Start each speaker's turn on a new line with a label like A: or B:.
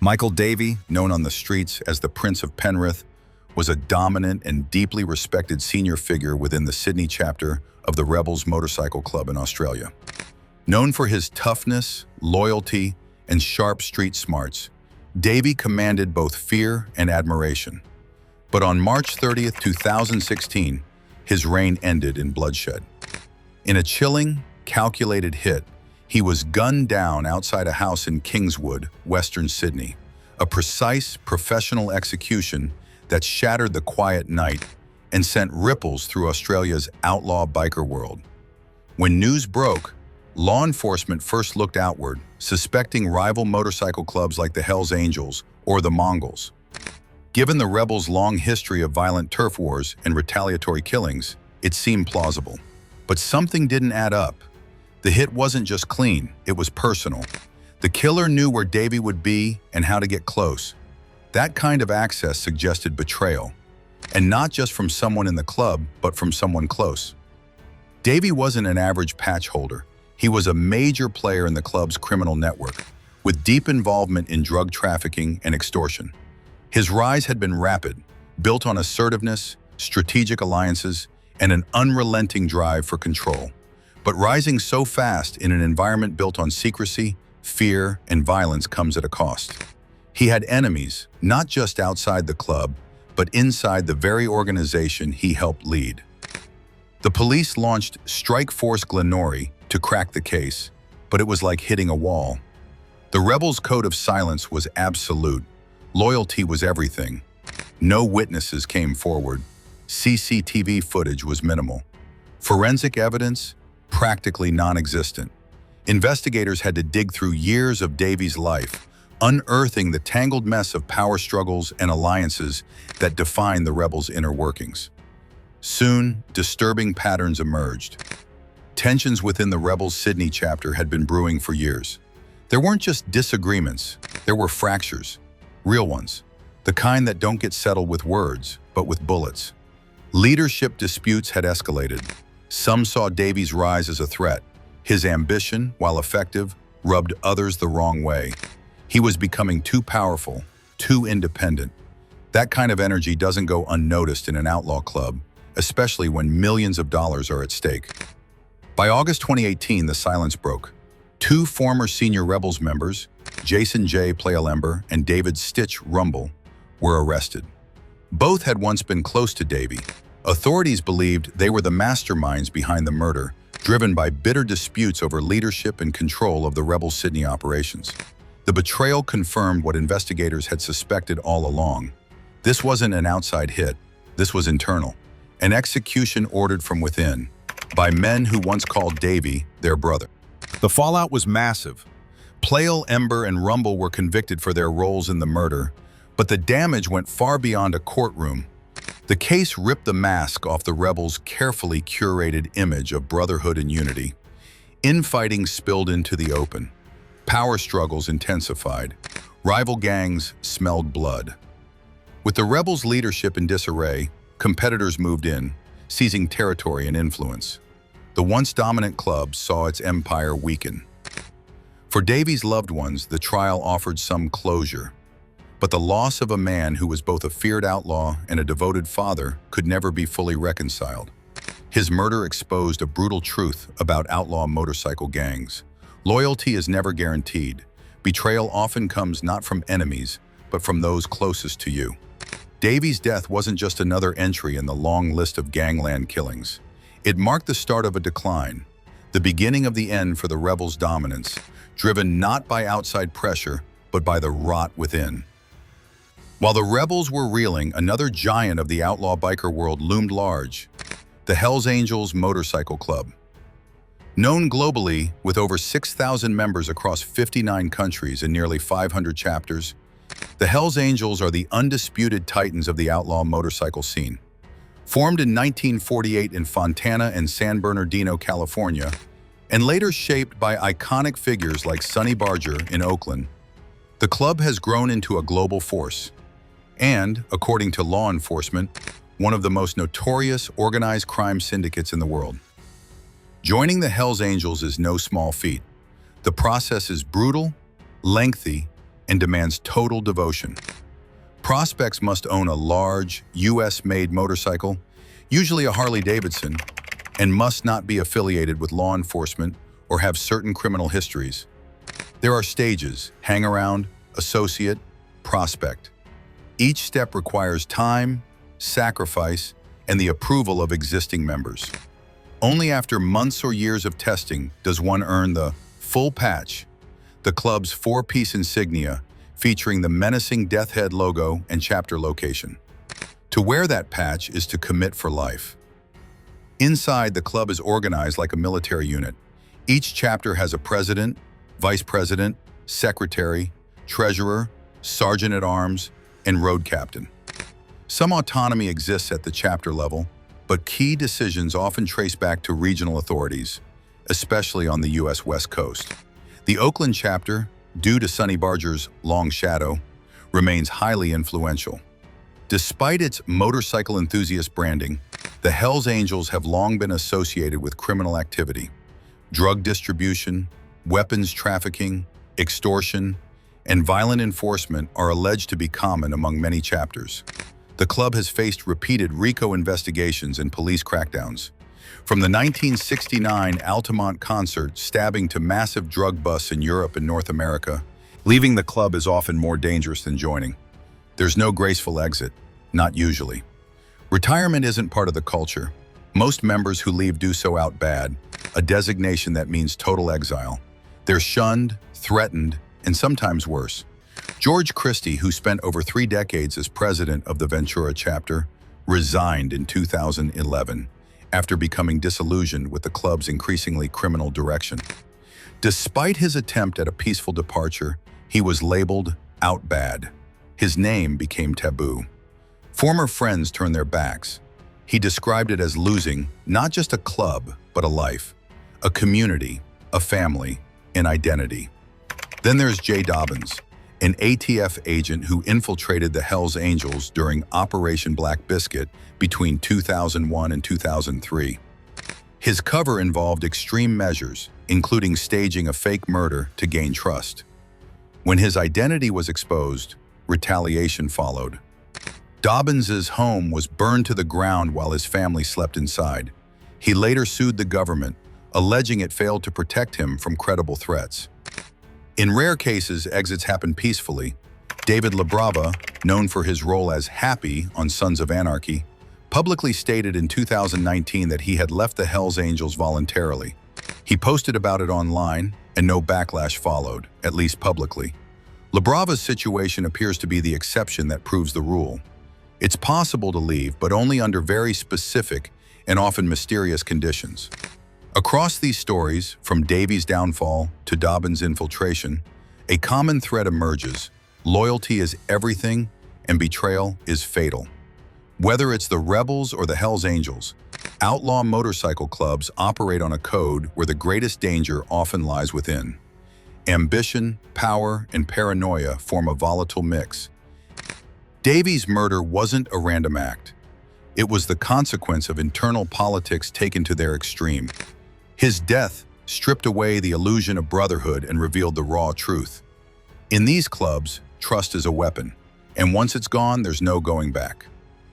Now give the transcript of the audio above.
A: Michael Davey, known on the streets as the Prince of Penrith, was a dominant and deeply respected senior figure within the Sydney chapter of the Rebels Motorcycle Club in Australia. Known for his toughness, loyalty, and sharp street smarts, Davey commanded both fear and admiration. But on March 30th, 2016, his reign ended in bloodshed. In a chilling, calculated hit, he was gunned down outside a house in Kingswood, Western Sydney, a precise, professional execution that shattered the quiet night and sent ripples through Australia's outlaw biker world. When news broke, law enforcement first looked outward, suspecting rival motorcycle clubs like the Hells Angels or the Mongols. Given the rebels' long history of violent turf wars and retaliatory killings, it seemed plausible. But something didn't add up. The hit wasn't just clean, it was personal. The killer knew where Davey would be and how to get close. That kind of access suggested betrayal, and not just from someone in the club, but from someone close. Davey wasn't an average patch holder. He was a major player in the club's criminal network, with deep involvement in drug trafficking and extortion. His rise had been rapid, built on assertiveness, strategic alliances, and an unrelenting drive for control. But rising so fast in an environment built on secrecy, fear, and violence comes at a cost. He had enemies, not just outside the club, but inside the very organization he helped lead. The police launched Strike Force Glenorrhea to crack the case, but it was like hitting a wall. The rebels' code of silence was absolute. Loyalty was everything. No witnesses came forward. CCTV footage was minimal. Forensic evidence, practically non-existent. Investigators had to dig through years of Davey's life, unearthing the tangled mess of power struggles and alliances that defined the rebels' inner workings. Soon, disturbing patterns emerged. Tensions within the rebels' Sydney chapter had been brewing for years. There weren't just disagreements, there were fractures, real ones, the kind that don't get settled with words, but with bullets. Leadership disputes had escalated. Some saw Davey's rise as a threat. His ambition, while effective, rubbed others the wrong way. He was becoming too powerful, too independent. That kind of energy doesn't go unnoticed in an outlaw club, especially when millions of dollars are at stake. By August 2018, the silence broke. Two former senior Rebels members, Jason J. Playalember and David Stitch Rumble, were arrested. Both had once been close to Davey. Authorities believed they were the masterminds behind the murder, driven by bitter disputes over leadership and control of the Rebel Sydney operations. The betrayal confirmed what investigators had suspected all along. This wasn't an outside hit, this was internal. An execution ordered from within, by men who once called Davey their brother. The fallout was massive. Playalember and Rumble were convicted for their roles in the murder, but the damage went far beyond a courtroom. The case ripped the mask off the rebels' carefully curated image of brotherhood and unity. Infighting spilled into the open. Power struggles intensified. Rival gangs smelled blood. With the rebels' leadership in disarray, competitors moved in, seizing territory and influence. The once dominant club saw its empire weaken. For Davey's loved ones, the trial offered some closure. But the loss of a man who was both a feared outlaw and a devoted father could never be fully reconciled. His murder exposed a brutal truth about outlaw motorcycle gangs. Loyalty is never guaranteed. Betrayal often comes not from enemies, but from those closest to you. Davey's death wasn't just another entry in the long list of gangland killings. It marked the start of a decline, the beginning of the end for the rebels' dominance, driven not by outside pressure, but by the rot within. While the rebels were reeling, another giant of the outlaw biker world loomed large, the Hells Angels Motorcycle Club. Known globally with over 6,000 members across 59 countries and nearly 500 chapters, the Hells Angels are the undisputed titans of the outlaw motorcycle scene. Formed in 1948 in Fontana and San Bernardino, California, and later shaped by iconic figures like Sonny Barger in Oakland, the club has grown into a global force. And, according to law enforcement, one of the most notorious organized crime syndicates in the world. Joining the Hells Angels is no small feat. The process is brutal, lengthy, and demands total devotion. Prospects must own a large, US-made motorcycle, usually a Harley-Davidson, and must not be affiliated with law enforcement or have certain criminal histories. There are stages: hang-around, associate, prospect. Each step requires time, sacrifice, and the approval of existing members. Only after months or years of testing does one earn the full patch, the club's four-piece insignia featuring the menacing death head logo and chapter location. To wear that patch is to commit for life. Inside, the club is organized like a military unit. Each chapter has a president, vice president, secretary, treasurer, sergeant-at-arms, and road captain. Some autonomy exists at the chapter level, but key decisions often trace back to regional authorities, especially on the U.S. West Coast. The Oakland chapter, due to Sonny Barger's long shadow, remains highly influential. Despite its motorcycle enthusiast branding, the Hells Angels have long been associated with criminal activity. Drug distribution, weapons trafficking, extortion, and violent enforcement are alleged to be common among many chapters. The club has faced repeated RICO investigations and police crackdowns. From the 1969 Altamont concert stabbing to massive drug busts in Europe and North America, leaving the club is often more dangerous than joining. There's no graceful exit, not usually. Retirement isn't part of the culture. Most members who leave do so out bad, a designation that means total exile. They're shunned, threatened, and sometimes worse. George Christie, who spent over 3 decades as president of the Ventura chapter, resigned in 2011 after becoming disillusioned with the club's increasingly criminal direction. Despite his attempt at a peaceful departure, he was labeled out bad. His name became taboo. Former friends turned their backs. He described it as losing not just a club, but a life, a community, a family, an identity. Then there's Jay Dobbins, an ATF agent who infiltrated the Hells Angels during Operation Black Biscuit between 2001 and 2003. His cover involved extreme measures, including staging a fake murder to gain trust. When his identity was exposed, retaliation followed. Dobbins's home was burned to the ground while his family slept inside. He later sued the government, alleging it failed to protect him from credible threats. In rare cases, exits happen peacefully. David LaBrava, known for his role as Happy on Sons of Anarchy, publicly stated in 2019 that he had left the Hells Angels voluntarily. He posted about it online, and no backlash followed, at least publicly. LaBrava's situation appears to be the exception that proves the rule. It's possible to leave, but only under very specific and often mysterious conditions. Across these stories, from Davey's downfall to Dobbins' infiltration, a common thread emerges: loyalty is everything, and betrayal is fatal. Whether it's the rebels or the Hells Angels, outlaw motorcycle clubs operate on a code where the greatest danger often lies within. Ambition, power, and paranoia form a volatile mix. Davey's murder wasn't a random act. It was the consequence of internal politics taken to their extreme. His death stripped away the illusion of brotherhood and revealed the raw truth. In these clubs, trust is a weapon, and once it's gone, there's no going back.